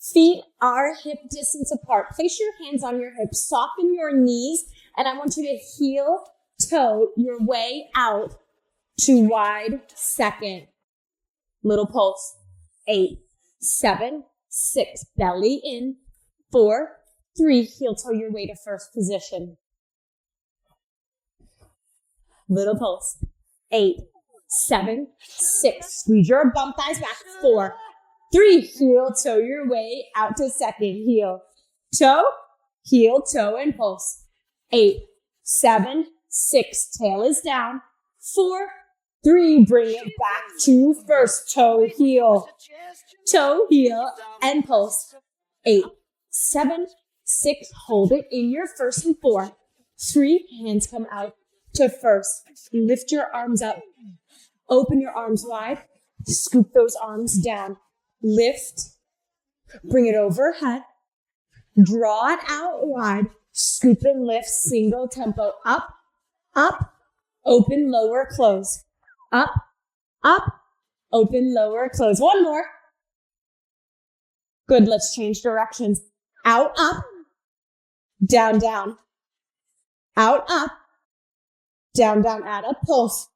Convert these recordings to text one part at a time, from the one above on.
Feet are hip distance apart. Place your hands on your hips, soften your knees, and I want you to heel toe your way out to wide second. Little pulse. 8, 7, 6, belly in. 4, 3, heel toe your way to first position. Little pulse. 8, 7, 6, squeeze your bump thighs back. 4, 3, heel toe your way out to second. Heel toe, and pulse. 8, 7, 6, tail is down. 4, 3, bring it back to first. Toe, heel, and pulse. 8, 7, 6, hold it in your first and 4. 3, hands come out to first. Lift your arms up. Open your arms wide. Scoop those arms down. Lift. Bring it overhead. Draw it out wide. Scoop and lift. Single tempo. Up, up, open, lower, close. Up, up, open, lower, close. One more. Good. Let's change directions. Out, up, down, down. Out, up, down, down. Add a pulse.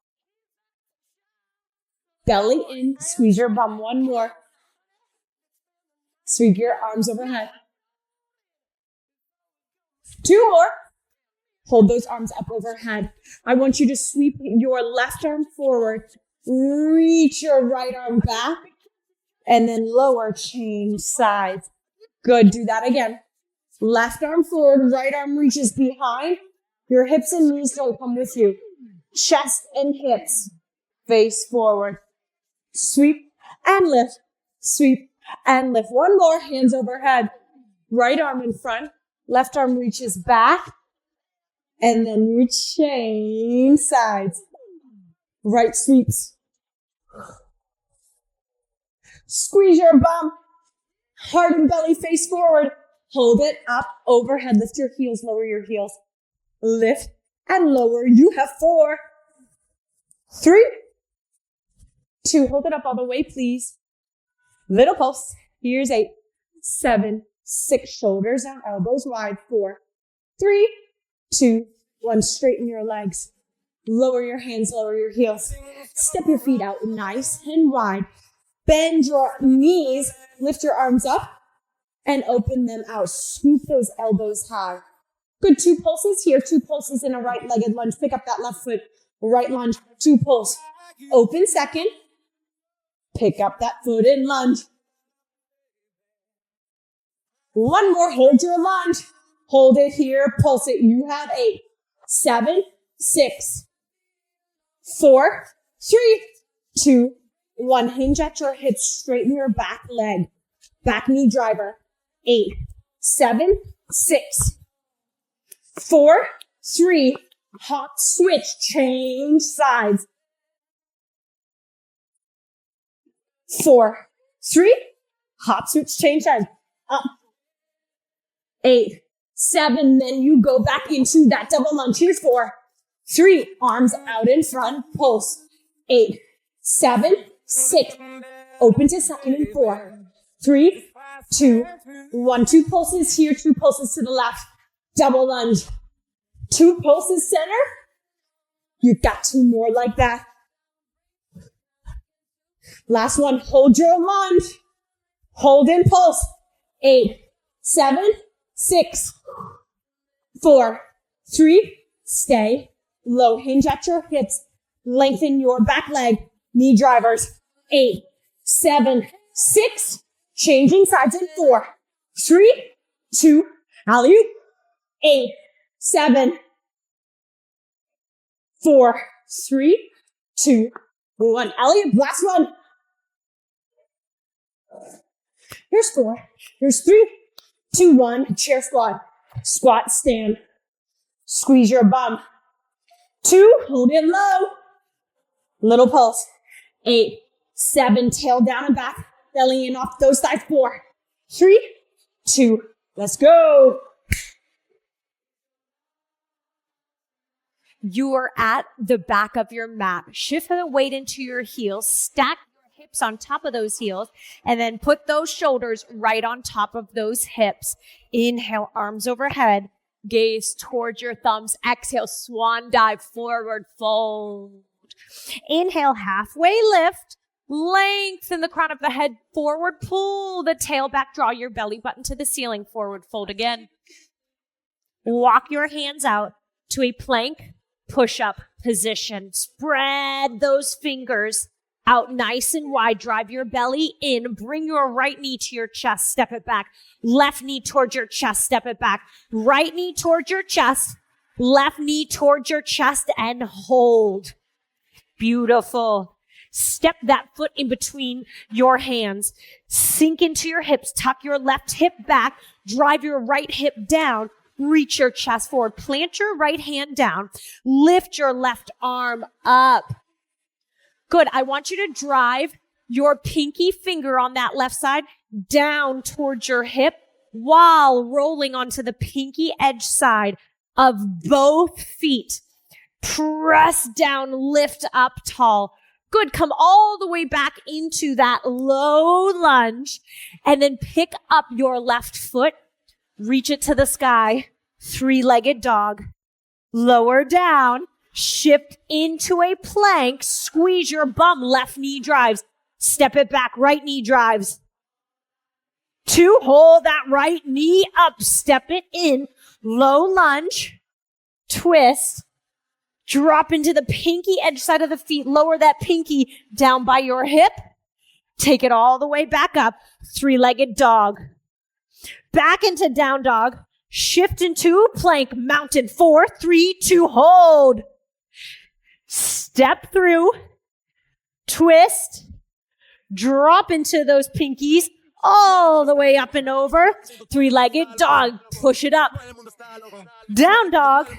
Belly in. Squeeze your bum. One more. Sweep your arms overhead. 2 more. Hold those arms up overhead. I want you to sweep your left arm forward. Reach your right arm back. And then lower, change sides. Good. Do that again. Left arm forward. Right arm reaches behind. Your hips and knees don't come with you. Chest and hips face forward. Sweep and lift. Sweep and lift. One more. Hands overhead. Right arm in front. Left arm reaches back. And then you change sides. Right sweeps. Squeeze your bum. Heart and belly face forward. Hold it up overhead. Lift your heels. Lower your heels. Lift and lower. You have 4, 3, 2. Hold it up all the way, please. Little pulse. Here's 8, 7, 6. Shoulders down, elbows wide. 4, 3, 2, 1. Straighten your legs. Lower your hands, lower your heels. Step your feet out nice and wide. Bend your knees. Lift your arms up and open them out. Scoop those elbows high. Good. 2 pulses here. 2 pulses in a right-legged lunge. Pick up that left foot. Right lunge. 2 pulse. Open second. Pick up that foot and lunge. 1 more. Hold your lunge. Hold it here. Pulse it. You have 8, 7, 6, 4, 3, 2, 1. Hinge at your hips. Straighten your back leg. Back knee driver. 8, 7, 6, 4, 3. Hop switch. Change sides. 4, 3. Hop switch. Change sides. Up. 8, 7. Then you go back into that double lunge. Here's 4, 3. Arms out in front. Pulse. 8, 7, 6. Open to second and 4, 3, 2, 1. 2 pulses here. 2 pulses to the left. Double lunge. 2 pulses center. You've got 2 more like that. Last one. Hold your lunge. Hold and pulse. 8, 7, 6, 4, 3. Stay low. Hinge at your hips. Lengthen your back leg. Knee drivers. 8, 7, 6. Changing sides in 4, 3, 2. Alley-oop. 8, 7, 4, 3, 2, 1. Alley-oop. Last one. Here's 4. Here's 3, 2, 1. Chair squat. Squat stand. Squeeze your bum. 2. Hold it low. Little pulse. 8, 7. Tail down and back. Belly in off those thighs. 4, 3, 2. Let's go. You are at the back of your mat. Shift the weight into your heels. Stack your hips hips on top of those heels, and then put those shoulders right on top of those hips. Inhale, arms overhead, gaze towards your thumbs. Exhale, swan dive, forward fold. Inhale, halfway lift, lengthen the crown of the head, forward pull the tail back, draw your belly button to the ceiling, forward fold again. Walk your hands out to a plank push-up position. Spread those fingers out nice and wide. Drive your belly in. Bring your right knee to your chest. Step it back. Left knee towards your chest. Step it back. Right knee towards your chest. Left knee towards your chest and hold. Beautiful. Step that foot in between your hands. Sink into your hips. Tuck your left hip back. Drive your right hip down. Reach your chest forward. Plant your right hand down. Lift your left arm up. Good. I want you to drive your pinky finger on that left side down towards your hip while rolling onto the pinky edge side of both feet. Press down, lift up tall. Good. Come all the way back into that low lunge and then pick up your left foot. Reach it to the sky. Three-legged dog. Lower down. Shift into a plank. Squeeze your bum. Left knee drives. Step it back. Right knee drives. 2. Hold that right knee up. Step it in. Low lunge. Twist. Drop into the pinky edge side of the feet. Lower that pinky down by your hip. Take it all the way back up. Three-legged dog. Back into down dog. Shift into plank, mountain. 4, 3, 2, hold. Step through. Twist. Drop into those pinkies all the way up and over. Three-legged dog. Push it up. Down dog.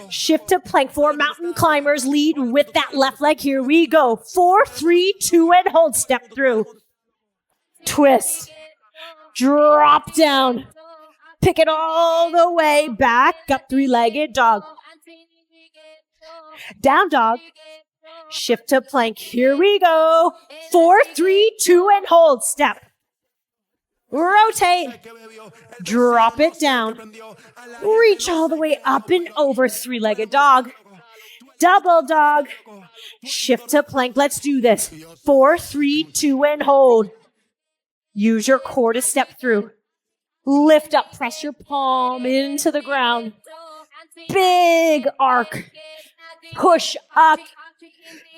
Shift to plank. 4 mountain climbers. Lead with that left leg. Here we go. 4, 3, 2, and hold. Step through. Twist. Drop down. Pick it all the way back up. Three-legged dog. Down dog. Shift to plank. Here we go. 4, 3, 2, and hold. Step. Rotate. Drop it down. Reach all the way up and over. Three-legged dog. Double dog. Shift to plank. Let's do this. 4, 3, 2, and hold. Use your core to step through. Lift up. Press your palm into the ground. Big arc. Push up.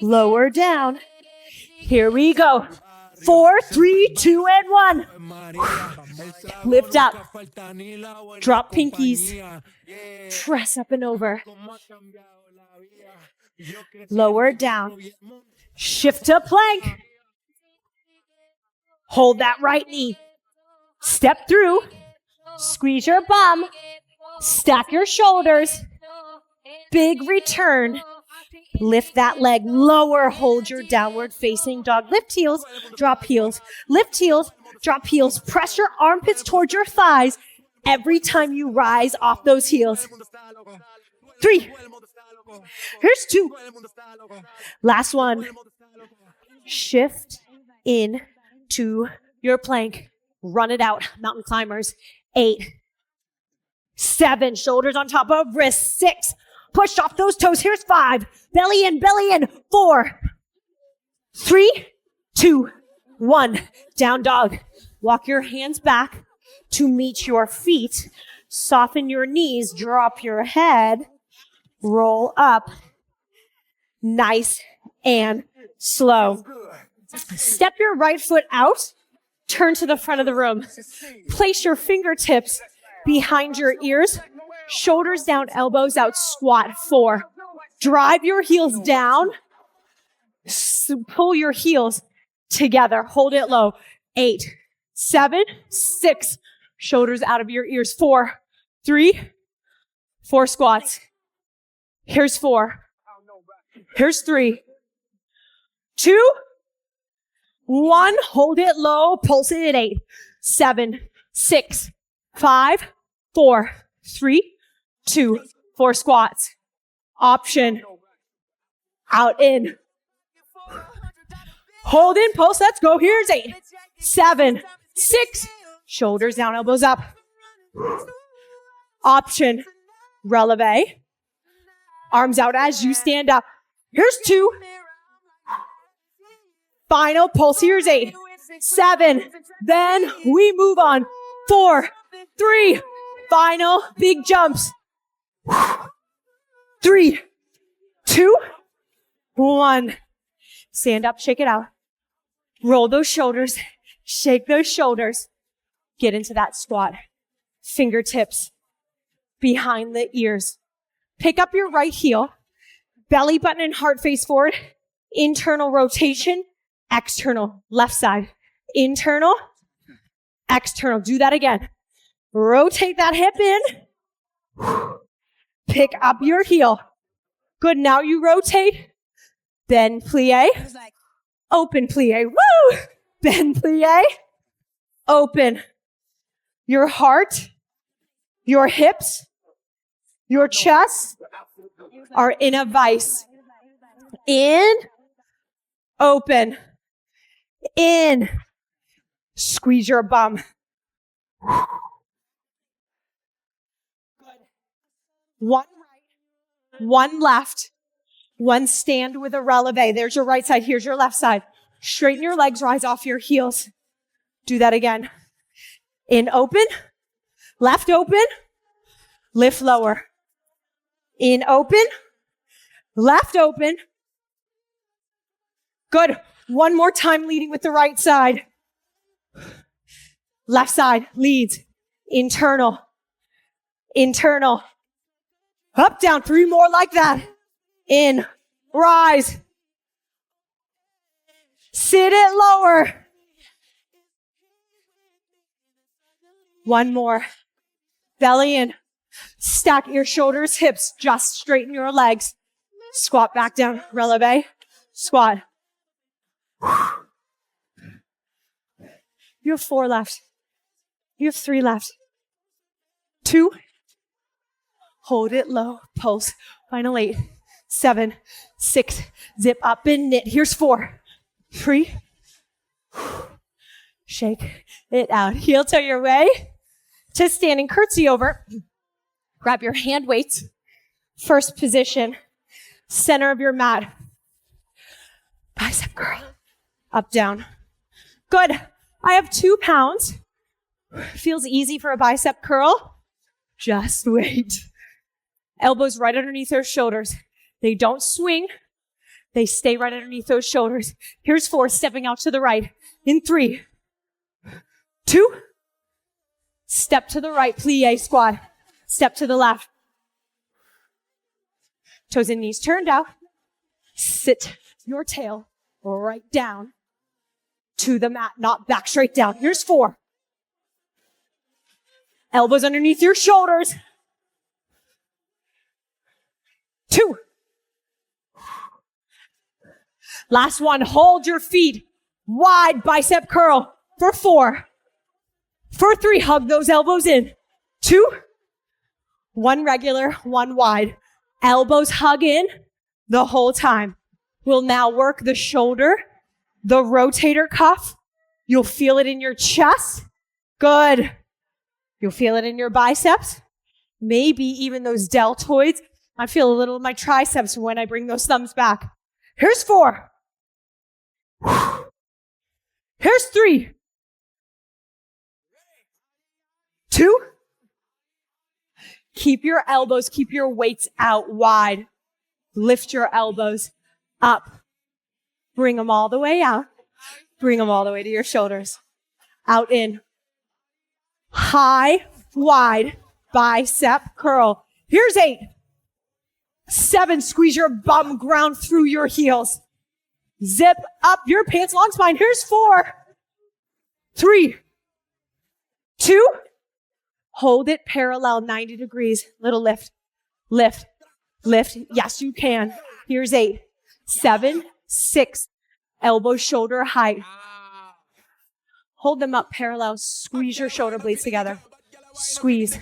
Lower down. Here we go. 4, 3, 2, and 1. Lift up. Drop pinkies. Press up and over. Lower down. Shift to plank. Hold that right knee. Step through. Squeeze your bum. Stack your shoulders. Big return. Lift that leg lower. Hold your downward facing dog. Lift heels, drop heels. Lift heels, drop heels. Press your armpits towards your thighs every time you rise off those heels. 3. Here's 2. Last one. Shift in to your plank. Run it out. Mountain climbers. 8. 7. Shoulders on top of wrists. 6. Push off those toes. Here's 5. Belly in, belly in. 4. 3, 2, 1. Down dog. Walk your hands back to meet your feet. Soften your knees. Drop your head. Roll up. Nice and slow. Step your right foot out. Turn to the front of the room. Place your fingertips behind your ears. Shoulders down, elbows out, squat. 4. Drive your heels down. Pull your heels together. Hold it low. 8, 7, 6. Shoulders out of your ears. 4, 3, 4 squats. Here's 4. Here's 3, 2, 1. Hold it low. Pulse it at 8, 7, 6, 5, 4, 3, 2, 4 squats. Option. Out, in. Hold in, pulse, let's go. Here's 8, 7, 6, shoulders down, elbows up. Option, releve. Arms out as you stand up. Here's 2. Final pulse, here's 8, 7, then we move on. 4, 3, final big jumps. 3, 2, 1. Stand up, shake it out. Roll those shoulders, shake those shoulders. Get into that squat. Fingertips behind the ears. Pick up your right heel. Belly button and heart face forward. Internal rotation. External, left side. Internal, external. Do that again. Rotate that hip in. Pick up your heel. Good, now you rotate. Bend, plie. Open, plie. Woo! Bend, plie. Open. Your heart, your hips, your chest are in a vice. In, open. In, squeeze your bum. Good. One right, one left, one stand with a releve. There's your right side, here's your left side. Straighten your legs, rise off your heels. Do that again. In, open, left open, lift lower. In, open, left open. Good. One more time, leading with the right side. Left side leads. Internal. Internal. Up, down. 3 more like that. In. Rise. Sit it lower. 1 more. Belly in. Stack your shoulders, hips. Just straighten your legs. Squat back down. Releve. Squat. You have 4 left. You have 3 left. 2. Hold it low. Pulse. Final 8, 7, 6. Zip up and knit. Here's 4, 3. Shake it out. Heel toe your way to standing curtsy over. Grab your hand weights. First position. Center of your mat. Bicep curl. Up, down. Good. I have 2 pounds. Feels easy for a bicep curl. Just wait. Elbows right underneath those shoulders. They don't swing. They stay right underneath those shoulders. Here's 4, stepping out to the right. In 3, 2. Step to the right, plie squat. Step to the left. Toes and knees turned out. Sit your tail right down to the mat, not back, straight down. Here's 4. Elbows underneath your shoulders. 2. Last one, hold your feet wide, bicep curl for 4. For 3, hug those elbows in. 2. 1 regular, 1 wide. Elbows hug in the whole time. We'll now work the shoulder, the rotator cuff. You'll feel it in your chest. Good. You'll feel it in your biceps. Maybe even those deltoids. I feel a little in my triceps when I bring those thumbs back. Here's 4. Here's 3. 2. Keep your elbows, keep your weights out wide. Lift your elbows up. Bring them all the way out. Bring them all the way to your shoulders. Out in. High, wide, bicep curl. Here's 8. 7, squeeze your bum ground through your heels. Zip up your pants, long spine. Here's 4, 3, 2. Hold it parallel, 90 degrees. Little lift, lift, lift. Yes, you can. Here's 8, 7, 6. Elbow, shoulder height. Hold them up parallel. Squeeze your shoulder blades together. Squeeze.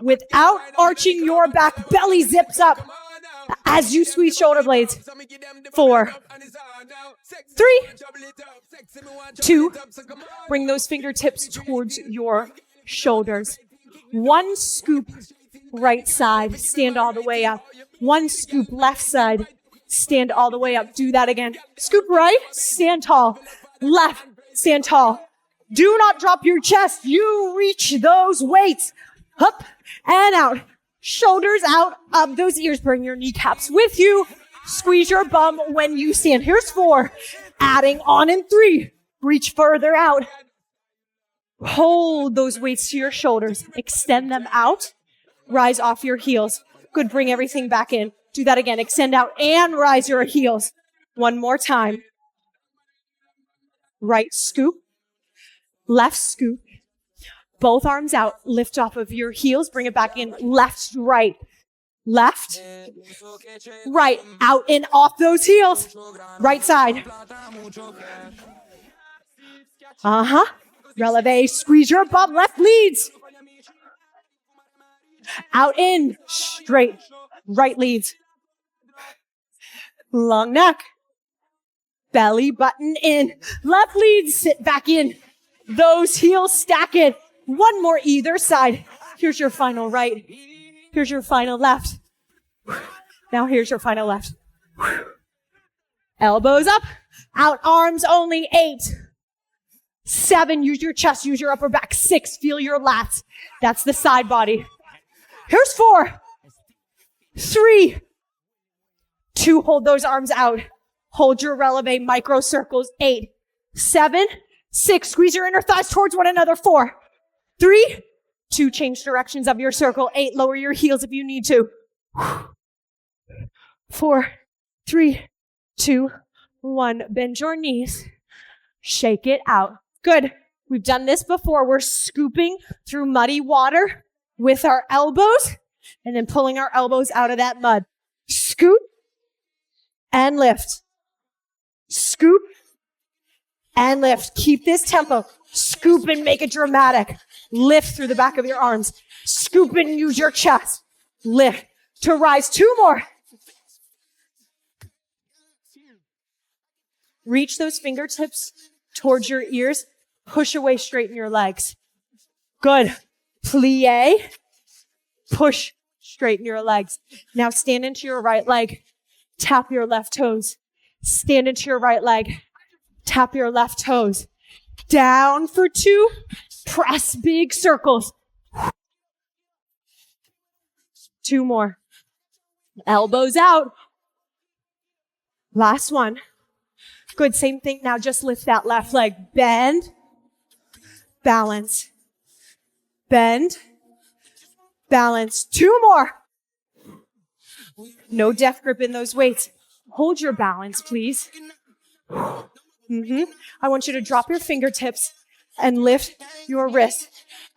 Without arching your back, belly zips up. As you squeeze shoulder blades. 4, 3, 2, bring those fingertips towards your shoulders. 1 scoop right side, stand all the way up. 1 scoop left side, stand all the way up. Do that again. Scoop right, stand tall. Left, stand tall. Do not drop your chest. You reach those weights. Up and out. Shoulders out, up those ears. Bring your kneecaps with you. Squeeze your bum when you stand. Here's 4. Adding on in 3. Reach further out. Hold those weights to your shoulders. Extend them out. Rise off your heels. Good, bring everything back in. Do that again. Extend out and rise your heels. 1 more time. Right scoop. Left scoop. Both arms out. Lift off of your heels. Bring it back in. Left, right. Left, right. Out and off those heels. Right side. Releve. Squeeze your bum. Left leads. Out in. Straight. Right leads. Long neck. Belly button in. Left leads. Sit back in. Those heels stack it. 1 more either side. Here's your final right. Here's your final left. Now here's your final left. Elbows up. Out arms only. 8. 7. Use your chest. Use your upper back. 6. Feel your lats. That's the side body. Here's 4. 3. 2. Hold those arms out. Hold your releve micro circles. 8. 7. 6. Squeeze your inner thighs towards one another. 4. 3. 2. Change directions of your circle. 8. Lower your heels if you need to. 4, 3, 2, 1. Bend your knees. Shake it out. Good. We've done this before. We're scooping through muddy water with our elbows and then pulling our elbows out of that mud. Scoop and lift. Scoop and lift. Keep this tempo. Scoop and make it dramatic. Lift through the back of your arms. Scoop and use your chest. Lift to rise. 2 more. Reach those fingertips towards your ears. Push away, straighten your legs. Good. Plie. Push, straighten your legs. Now stand into your right leg. Tap your left toes. Stand into your right leg. Tap your left toes. Down for 2. Press big circles. 2 more. Elbows out. Last one. Good. Same thing. Now just lift that left leg. Bend. Balance. Bend. Balance. 2 more. No death grip in those weights. Hold your balance, please. I want you to drop your fingertips and lift your wrist.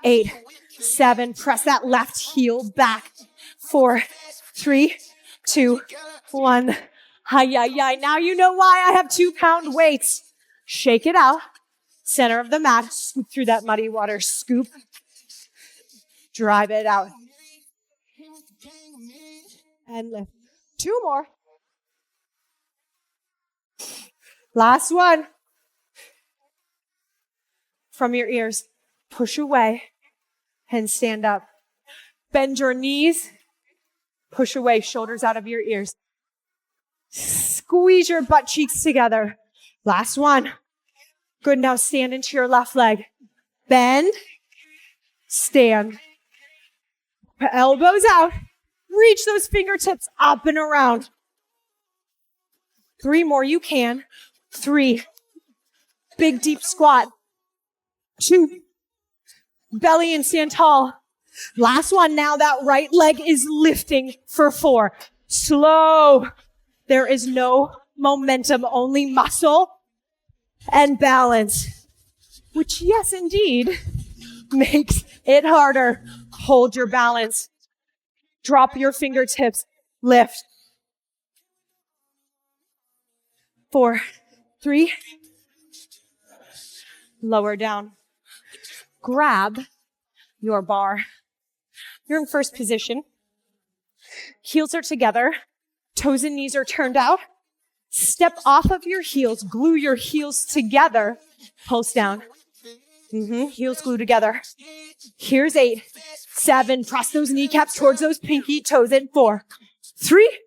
8, 7. Press that left heel back. 4, 3, 2, 1. Hi. Now you know why I have 2-pound weights. Shake it out. Center of the mat. Scoop through that muddy water. Scoop. Drive it out. And lift. 2 more. Last one. From your ears. Push away and stand up. Bend your knees. Push away. Shoulders out of your ears. Squeeze your butt cheeks together. Last one. Good. Now stand into your left leg. Bend. Stand. Elbows out. Reach those fingertips up and around. 3 more. You can. 3. Big deep squat. 2. Belly and stand tall. Last one. Now that right leg is lifting for 4. Slow. There is no momentum, only muscle and balance, which, yes, indeed, makes it harder. Hold your balance. Drop your fingertips. Lift. 4, 3. Lower down. Grab your bar. You're in first position. Heels are together. Toes and knees are turned out. Step off of your heels. Glue your heels together. Pulse down. Heels glue together. Here's 8, 7. Press those kneecaps towards those pinky toes in. 4, 3.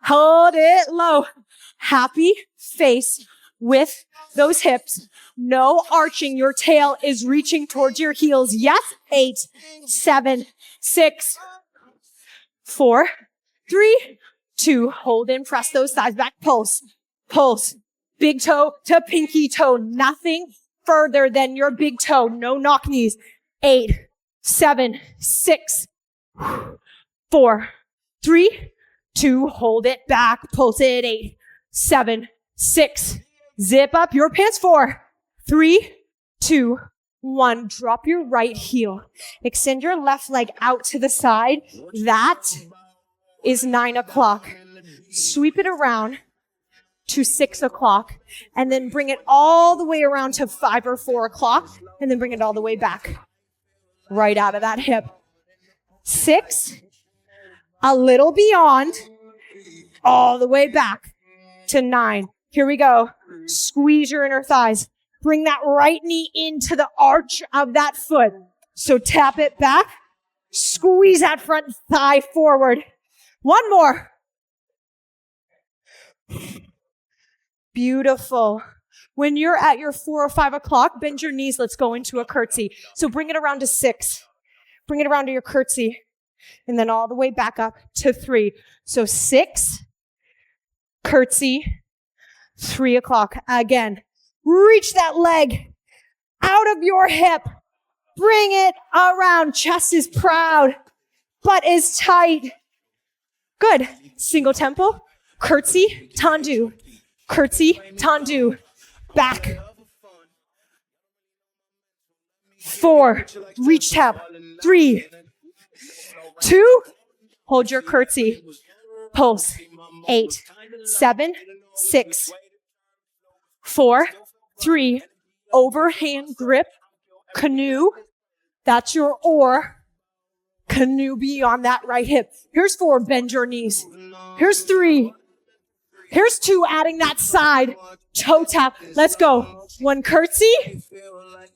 Hold it low. Happy face with those hips. No arching. Your tail is reaching towards your heels. Yes. 8, 7, 6, 4, 3, 2. Hold in. Press those thighs back. Pulse. Pulse. Big toe to pinky toe. Nothing further than your big toe. No knock knees. 8, 7, 6, 4, 3, 2. Hold it back. Pulse it. 8, 7, 6. Zip up your pants. 4, 3, 2, 1. Drop your right heel. Extend your left leg out to the side. That is 9 o'clock. Sweep it around to 6 o'clock and then bring it all the way around to 5 or 4 o'clock and then bring it all the way back. Right out of that hip. 6, a little beyond, all the way back to 9. Here we go. Squeeze your inner thighs. Bring that right knee into the arch of that foot. So tap it back. Squeeze that front thigh forward. One more. Beautiful. When you're at your 4 or 5 o'clock, bend your knees. Let's go into a curtsy. So bring it around to 6. Bring it around to your curtsy. And then all the way back up to 3. So 6, curtsy, 3 o'clock. Again, reach that leg out of your hip. Bring it around. Chest is proud. Butt is tight. Good. Single tempo. Curtsy, tendu. Curtsy, tendu. Back. 4, reach tap. 3, 2, hold your curtsy. Pulse. 8, 7, 6, 4, 3, overhand grip. Canoe. That's your oar. Canoe beyond that right hip. Here's 4, bend your knees. Here's 3. Here's 2, adding that side. Toe tap. Let's go. 1 curtsy.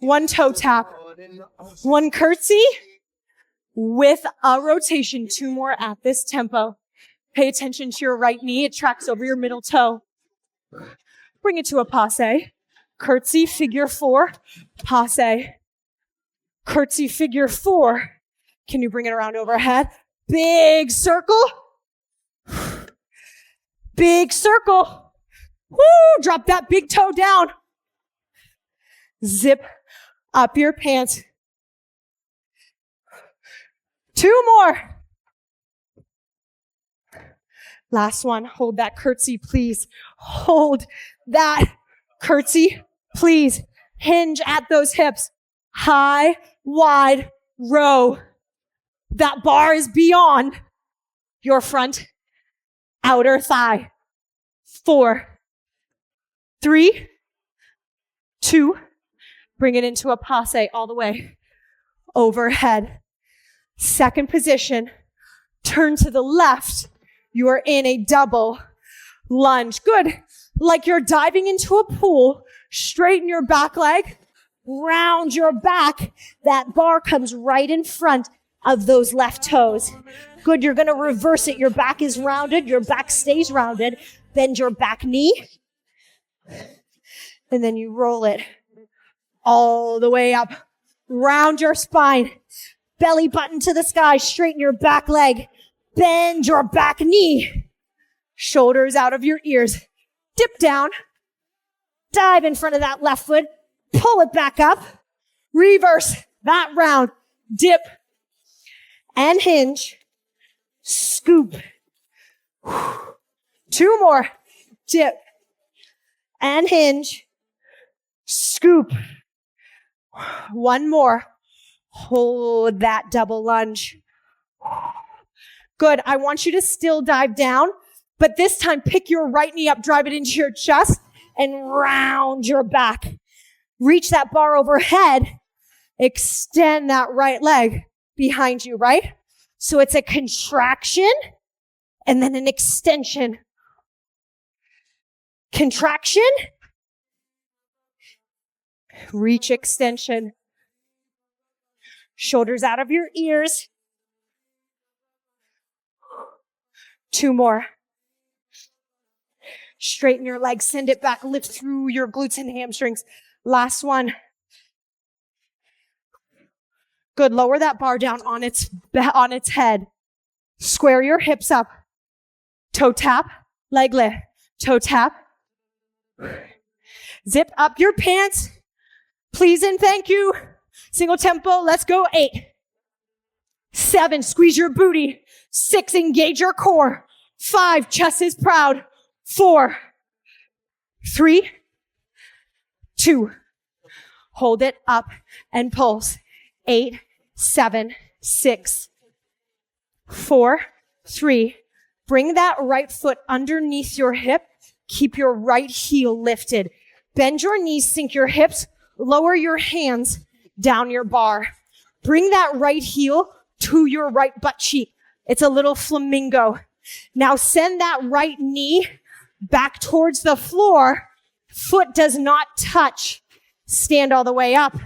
1 toe tap. 1 curtsy with a rotation. 2 more at this tempo. Pay attention to your right knee. It tracks over your middle toe. Bring it to a passe. Curtsy, figure 4. Passe. Curtsy, figure 4. Can you bring it around overhead? Big circle. Big circle. Woo! Drop that big toe down. Zip up your pants. 2 more. Last one. Hold that curtsy, please. Hold that curtsy, please. Hinge at those hips. High, wide, row. That bar is beyond your front outer thigh. 4, 3, 2, bring it into a passe all the way. Overhead. Second position. Turn to the left. You are in a double lunge. Good. Like you're diving into a pool. Straighten your back leg. Round your back. That bar comes right in front of those left toes. Good. You're going to reverse it. Your back is rounded. Your back stays rounded. Bend your back knee. And then you roll it all the way up. Round your spine. Belly button to the sky. Straighten your back leg. Bend your back knee. Shoulders out of your ears. Dip down. Dive in front of that left foot. Pull it back up. Reverse that round. Dip. And hinge. Scoop. 2 more. Dip. And hinge. Scoop. 1 more. Hold that double lunge. Good. I want you to still dive down, but this time pick your right knee up, drive it into your chest, and round your back. Reach that bar overhead. Extend that right leg behind you, right? So it's a contraction and then an extension. Contraction, reach, extension. Shoulders out of your ears. 2 more. Straighten your legs, send it back, lift through your glutes and hamstrings. Last one. Good, lower that bar down on its head. Square your hips up. Toe tap, leg lift. Toe tap. Zip up your pants. Please and thank you. Single tempo, let's go. 8, 7, squeeze your booty. 6, engage your core. 5, chest is proud. 4, 3, 2, hold it up and pulse. 8, 7, 6, 4, 3. Bring that right foot underneath your hip. Keep your right heel lifted. Bend your knees, sink your hips, lower your hands down your bar. Bring that right heel to your right butt cheek. It's a little flamingo. Now send that right knee back towards the floor. Foot does not touch. Stand all the way up.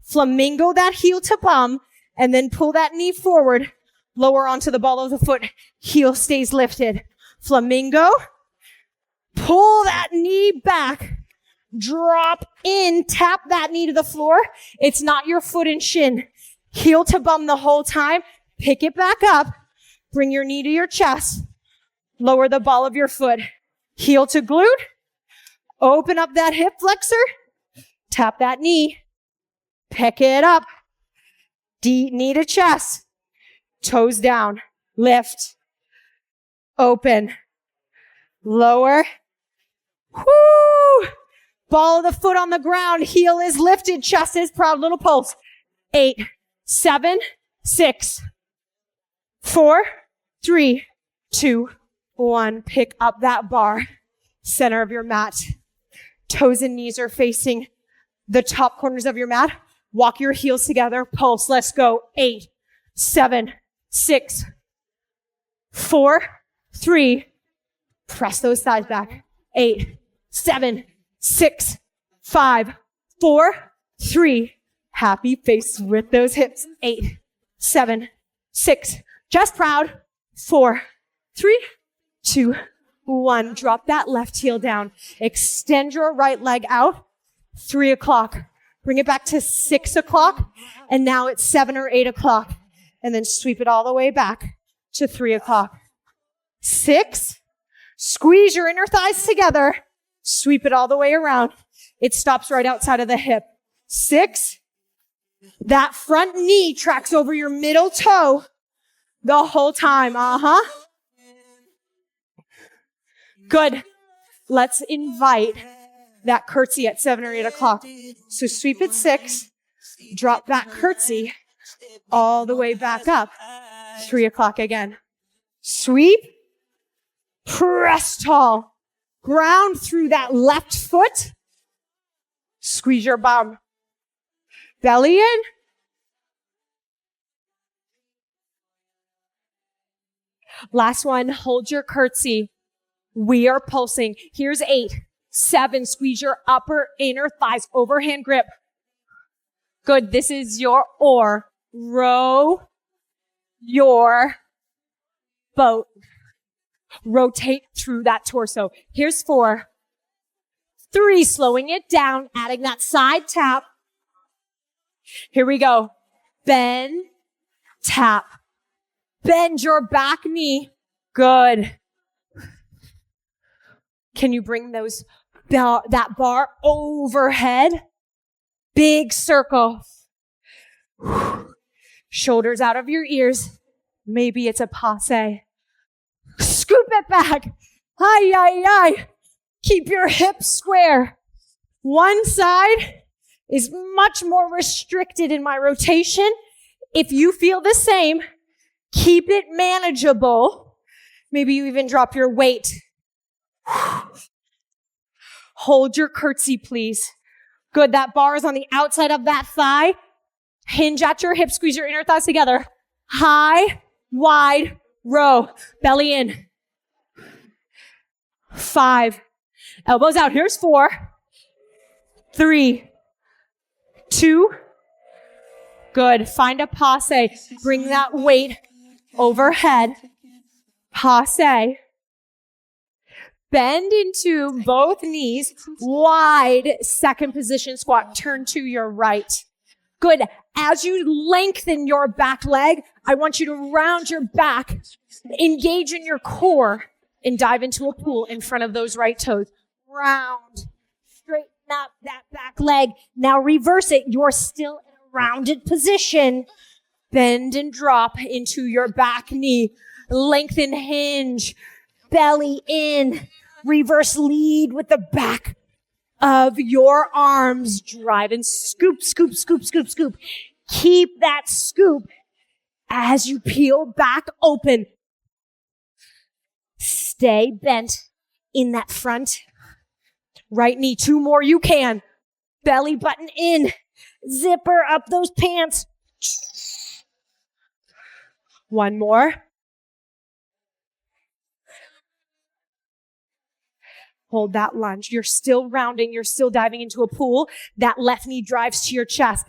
Flamingo that heel to bum, and then pull that knee forward. Lower onto the ball of the foot. Heel stays lifted. Flamingo. Pull that knee back. Drop in. Tap that knee to the floor. It's not your foot and shin. Heel to bum the whole time. Pick it back up. Bring your knee to your chest. Lower the ball of your foot. Heel to glute. Open up that hip flexor. Tap that knee. Pick it up. Knee to chest. Toes down. Lift. Open. Lower. Whoo! Ball of the foot on the ground. Heel is lifted. Chest is proud. Little pulse. 8, 7, 6, 4, 3, 2, 1. Pick up that bar. Center of your mat. Toes and knees are facing the top corners of your mat. Walk your heels together. Pulse. Let's go. 8, 7, 6, 4, 3. Press those thighs back. 8, 7, 6, 5, 4, 3. Happy face with those hips. 8, 7, 6. Just proud. 4, 3, 2, 1. Drop that left heel down. Extend your right leg out. 3 o'clock. Bring it back to 6 o'clock. And now it's 7 or 8 o'clock. And then sweep it all the way back to 3 o'clock. 6. Squeeze your inner thighs together. Sweep it all the way around. It stops right outside of the hip. 6. That front knee tracks over your middle toe the whole time. Good. Let's invite that curtsy at 7 or 8 o'clock. So sweep at 6. Drop that curtsy all the way back up. 3 o'clock again. Sweep. Press tall. Ground through that left foot. Squeeze your bum. Belly in. Last one. Hold your curtsy. We are pulsing. Here's 8, 7. Squeeze your upper inner thighs. Overhand grip. Good. This is your oar. Row your boat. Rotate through that torso. Here's 4, 3. Slowing it down. Adding that side tap. Here we go. Bend, tap. Bend your back knee. Good. Can you bring that bar overhead? Big circle. Shoulders out of your ears. Maybe it's a passe. Scoop it back. Hi, hi, hi. Keep your hips square. One side is much more restricted in my rotation. If you feel the same, keep it manageable. Maybe you even drop your weight. Hold your curtsy, please. Good. That bar is on the outside of that thigh. Hinge at your hip. Squeeze your inner thighs together. High, wide, row. Belly in. 5. Elbows out. Here's 4, 3, 2. Good. Find a passe. Bring that weight overhead. Passe. Bend into both knees. Wide second position squat. Turn to your right. Good. As you lengthen your back leg, I want you to round your back, engage in your core, and dive into a pool in front of those right toes. Round. Straighten up that back leg. Now reverse it. You're still in a rounded position. Bend and drop into your back knee. Lengthen hinge. Belly in. Reverse lead with the back of your arms. Drive and scoop, scoop, scoop, scoop, scoop. Keep that scoop as you peel back open. Stay bent in that front. Right knee, 2 more you can. Belly button in. Zipper up those pants. 1 more. Hold that lunge. You're still rounding. You're still diving into a pool. That left knee drives to your chest.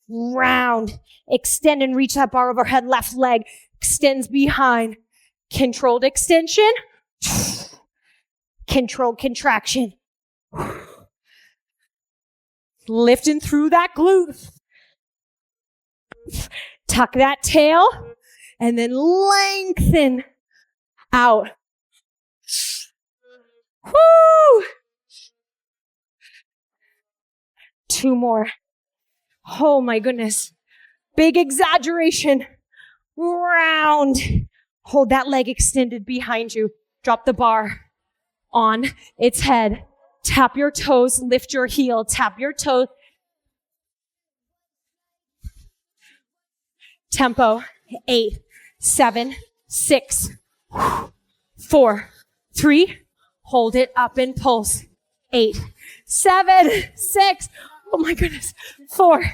Round. Extend and reach that bar overhead. Left leg extends behind. Controlled extension. Controlled contraction. Lifting through that glute. Tuck that tail. And then lengthen out. Woo! 2 more. Oh my goodness. Big exaggeration. Round. Hold that leg extended behind you. Drop the bar on its head. Tap your toes. Lift your heel. Tap your toes. Tempo. 8, 7, 6, 4, 3. Hold it up and pulse. 8, 7, 6. Oh my goodness. 4,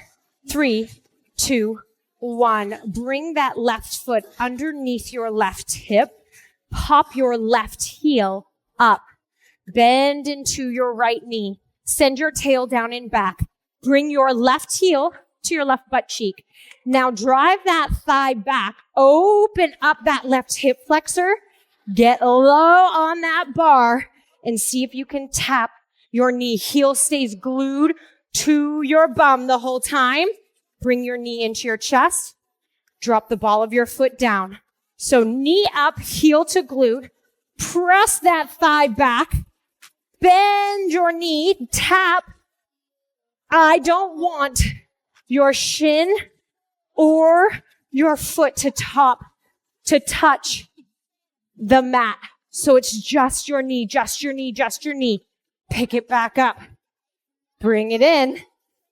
3, 2, 1. Bring that left foot underneath your left hip. Pop your left heel up. Bend into your right knee. Send your tail down and back. Bring your left heel to your left butt cheek. Now drive that thigh back. Open up that left hip flexor. Get low on that bar and see if you can tap your knee. Heel stays glued to your bum the whole time. Bring your knee into your chest. Drop the ball of your foot down. So knee up, heel to glute. Press that thigh back. Bend your knee. Tap. I don't want your shin or your foot to touch the mat. So it's just your knee, just your knee, just your knee. Pick it back up. Bring it in.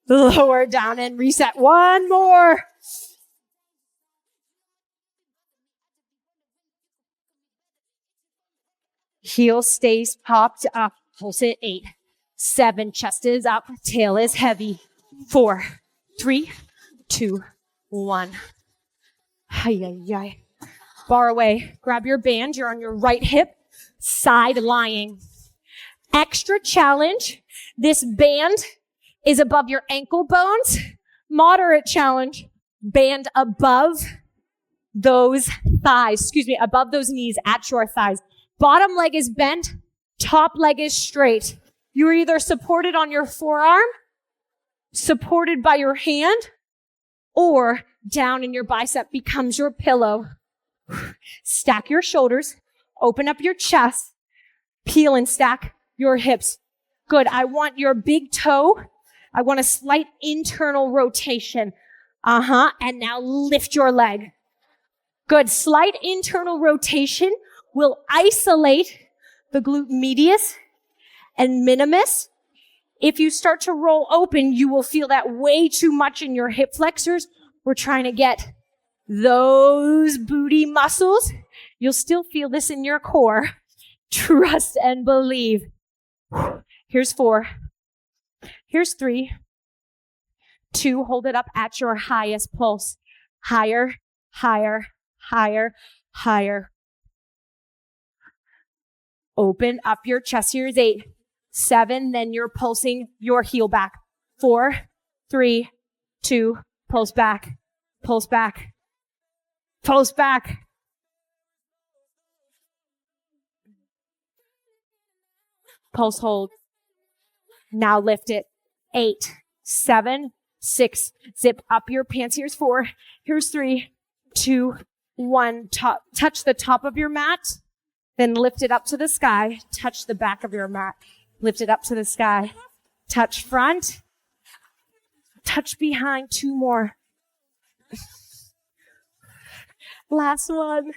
Lower down and reset. 1 more. Heel stays popped up. Pulse it. 8, 7. Chest is up. Tail is heavy. 4, 3, 2, 1. Hi. Bar away. Grab your band. You're on your right hip. Side lying. Extra challenge. This band is above your ankle bones. Moderate challenge. Band above those thighs. Above those knees at your thighs. Bottom leg is bent. Top leg is straight. You're either supported on your forearm, supported by your hand, or down in your bicep becomes your pillow. Stack your shoulders, open up your chest, peel and stack your hips. Good. I want your big toe. I want a slight internal rotation. And now lift your leg. Good. Slight internal rotation will isolate the glute medius and minimus. If you start to roll open, you will feel that way too much in your hip flexors. We're trying to get those booty muscles. You'll still feel this in your core. Trust and believe. Here's 4. Here's 3. 2. Hold it up at your highest pulse. Higher, higher, higher, higher. Open up your chest. Here's 8, 7. Then you're pulsing your heel back. 4, 3, 2, pulse back, pulse back, pulse back. Pulse hold. Now lift it. 8, 7, 6. Zip up your pants. Here's 4. Here's 3, 2, 1. Touch the top of your mat. Then lift it up to the sky. Touch the back of your mat. Lift it up to the sky. Touch front. Touch behind. 2 more. Last one.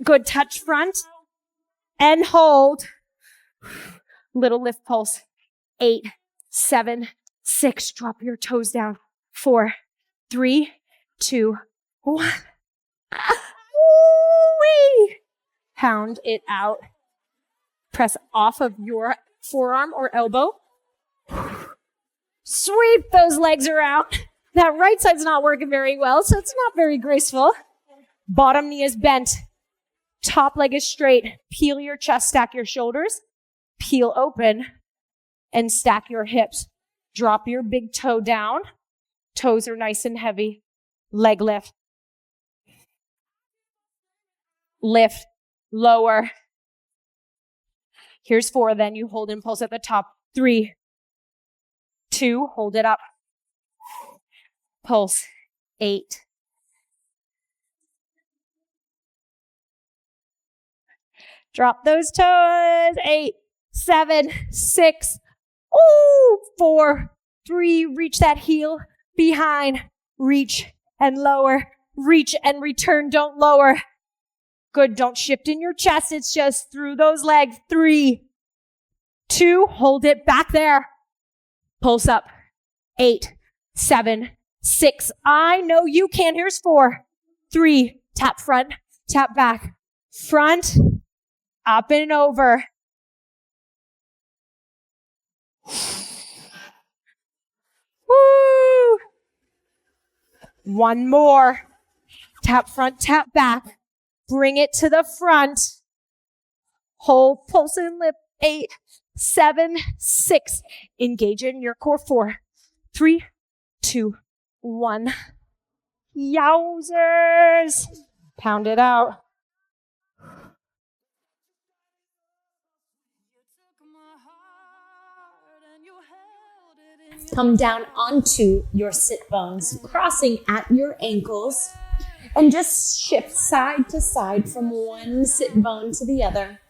Good. Touch front and hold. Little lift pulse. 8, 7, 6. Drop your toes down. 4, 3, 2, 1. Woo-wee. Pound it out. Press off of your forearm or elbow. Sweep those legs around. That right side's not working very well, so it's not very graceful. Bottom knee is bent. Top leg is straight. Peel your chest, stack your shoulders. Peel open and stack your hips. Drop your big toe down. Toes are nice and heavy. Leg lift. Lift. Lower. Here's 4. Then you hold and pulse at the top. 3, 2. Hold it up. Pulse. 8. Drop those toes. 8, 7, 6. Ooh, 4, 3. Reach that heel behind. Reach and lower. Reach and return. Don't lower. Good. Don't shift in your chest. It's just through those legs. 3, 2. Hold it back there. Pulse up. 8, 7, 6. I know you can. Here's 4, 3. Tap front, tap back. Front, up and over. Woo! 1 more. Tap front, tap back. Bring it to the front. Hold, pulse, and lift. 8, 7, 6. Engage in your core. 4, 3, 2, 1. Yowzers. Pound it out. Come down onto your sit bones, crossing at your ankles. And just shift side to side from one sit bone to the other.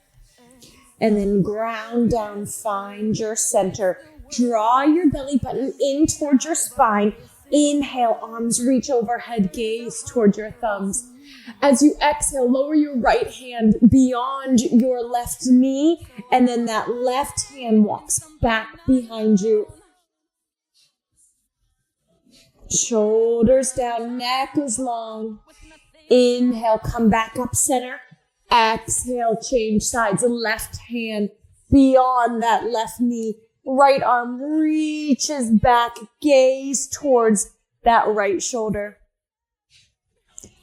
And then ground down, find your center. Draw your belly button in towards your spine. Inhale, arms reach overhead, gaze towards your thumbs. As you exhale, lower your right hand beyond your left knee. And then that left hand walks back behind you. Shoulders down, neck is long. Inhale, come back up center. Exhale, change sides. Left hand beyond that left knee. Right arm reaches back. Gaze towards that right shoulder.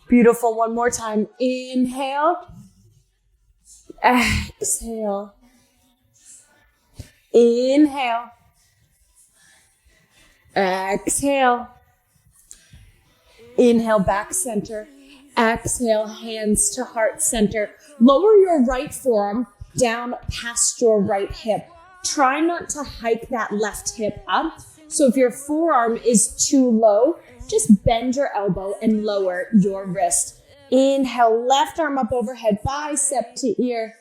Beautiful. 1 more time. Inhale. Exhale. Inhale. Exhale. Inhale, back center. Exhale, hands to heart center. Lower your right forearm down past your right hip. Try not to hike that left hip up. So if your forearm is too low, just bend your elbow and lower your wrist. Inhale, left arm up overhead, bicep to ear.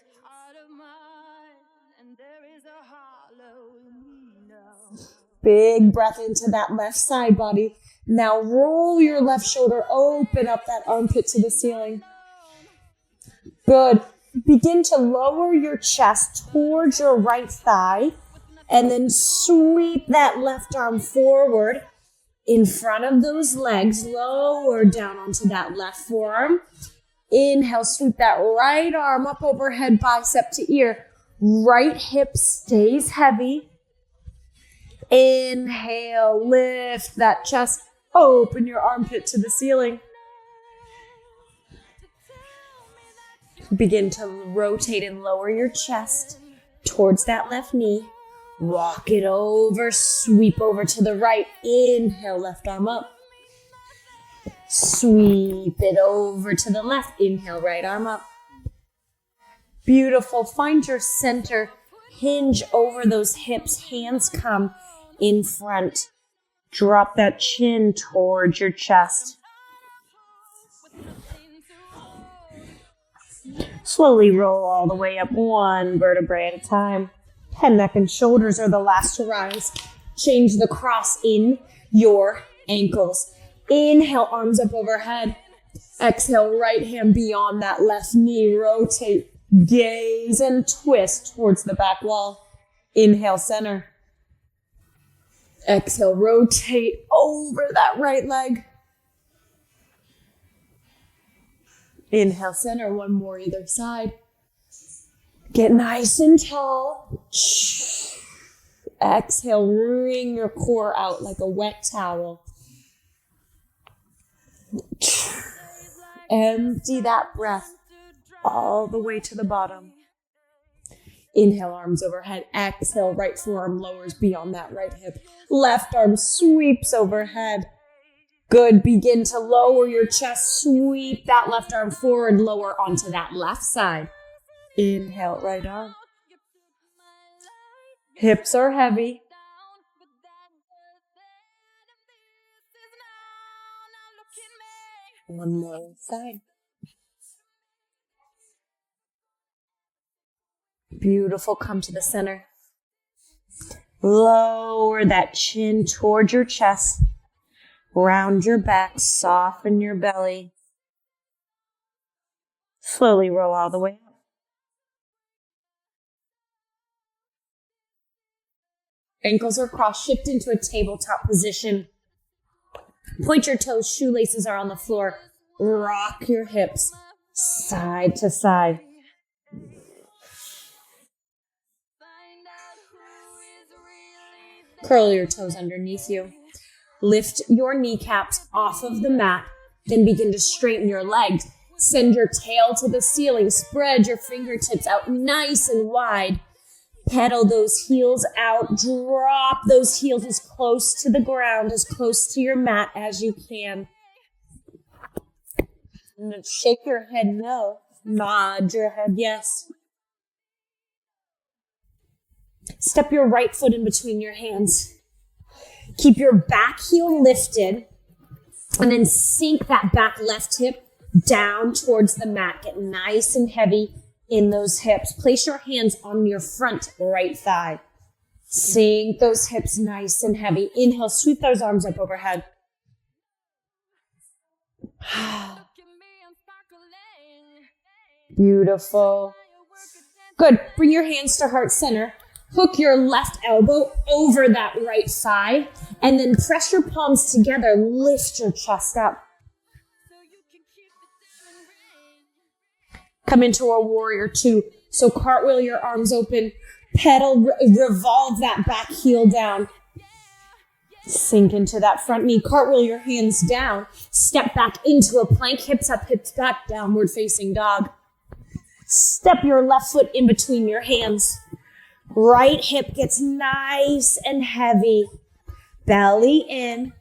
Big breath into that left side body. Now roll your left shoulder, open up that armpit to the ceiling. Good. Begin to lower your chest towards your right thigh and then sweep that left arm forward in front of those legs, lower down onto that left forearm. Inhale, sweep that right arm up overhead, bicep to ear. Right hip stays heavy. Inhale, lift that chest. Open your armpit to the ceiling. Begin to rotate and lower your chest towards that left knee. Walk it over, sweep over to the right. Inhale, left arm up. Sweep it over to the left. Inhale, right arm up. Beautiful. Find your center. Hinge over those hips. Hands come in front. Drop that chin towards your chest. Slowly roll all the way up, one vertebrae at a time. Head, neck, and shoulders are the last to rise. Change the cross in your ankles. Inhale, arms up overhead. Exhale, right hand beyond that left knee. Rotate, gaze, and twist towards the back wall. Inhale, center. Exhale, rotate over that right leg. Inhale, center, one more either side. Get nice and tall. Exhale, wring your core out like a wet towel. Empty that breath all the way to the bottom. Inhale, arms overhead. Exhale, right forearm lowers beyond that right hip. Left arm sweeps overhead. Good. Begin to lower your chest. Sweep that left arm forward, lower onto that left side. Inhale, right arm. Hips are heavy. One more side. Beautiful. Come to the center. Lower that chin towards your chest. Round your back. Soften your belly. Slowly roll all the way up. Ankles are crossed. Shift into a tabletop position. Point your toes. Shoelaces are on the floor. Rock your hips side to side. Curl your toes underneath you. Lift your kneecaps off of the mat. Then begin to straighten your legs. Send your tail to the ceiling. Spread your fingertips out nice and wide. Pedal those heels out. Drop those heels as close to the ground, as close to your mat as you can. And then shake your head no. Nod your head yes. Step your right foot in between your hands. Keep your back heel lifted. And then sink that back left hip down towards the mat. Get nice and heavy in those hips. Place your hands on your front right thigh. Sink those hips nice and heavy. Inhale, sweep those arms up overhead. Beautiful. Good. Bring your hands to heart center. Hook your left elbow over that right thigh. And then press your palms together. Lift your chest up. Come into a warrior two. So cartwheel your arms open. Pedal, revolve that back heel down. Sink into that front knee. Cartwheel your hands down. Step back into a plank. Hips up, hips back. Downward facing dog. Step your left foot in between your hands. Right hip gets nice and heavy. Belly in.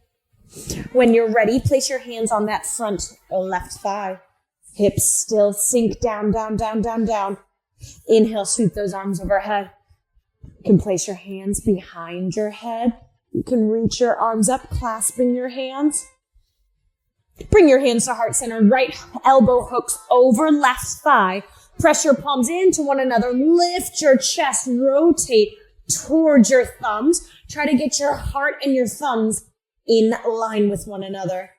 When you're ready, place your hands on that front left thigh. Hips still sink down, down, down, down, down. Inhale, sweep those arms overhead. You can place your hands behind your head. You can reach your arms up, clasping your hands. Bring your hands to heart center. Right elbow hooks over left thigh. Press your palms into one another. Lift your chest. Rotate towards your thumbs. Try to get your heart and your thumbs in line with one another.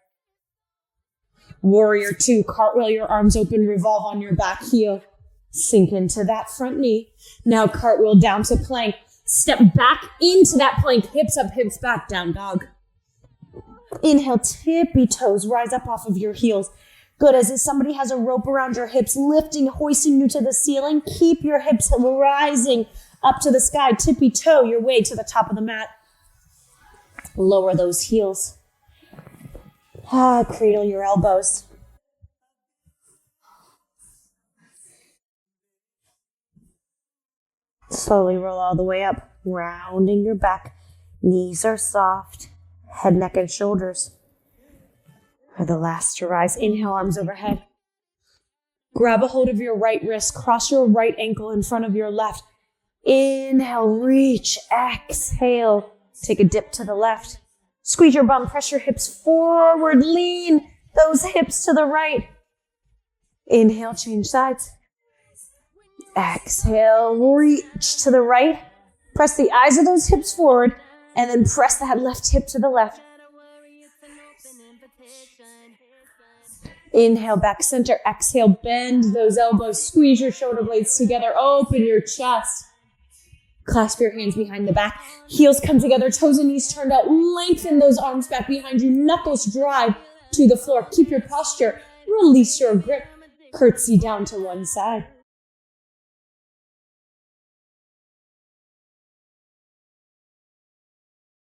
Warrior two, cartwheel your arms open, revolve on your back heel. Sink into that front knee. Now cartwheel down to plank. Step back into that plank. Hips up, hips back, down dog. Inhale, tippy toes, rise up off of your heels. Good, as if somebody has a rope around your hips, lifting, hoisting you to the ceiling. Keep your hips rising up to the sky. Tippy toe your way to the top of the mat. Lower those heels. Cradle your elbows. Slowly roll all the way up, rounding your back. Knees are soft. Head, neck, and shoulders are the last to rise. Inhale, arms overhead. Grab a hold of your right wrist. Cross your right ankle in front of your left. Inhale, reach. Exhale, take a dip to the left. Squeeze your bum, press your hips forward. Lean those hips to the right. Inhale, change sides. Exhale, reach to the right. Press the eyes of those hips forward and then press that left hip to the left. Inhale, back center. Exhale, bend those elbows. Squeeze your shoulder blades together. Open your chest. Clasp your hands behind the back. Heels come together. Toes and knees turned out. Lengthen those arms back behind you. Knuckles drive to the floor. Keep your posture. Release your grip. Curtsy down to one side.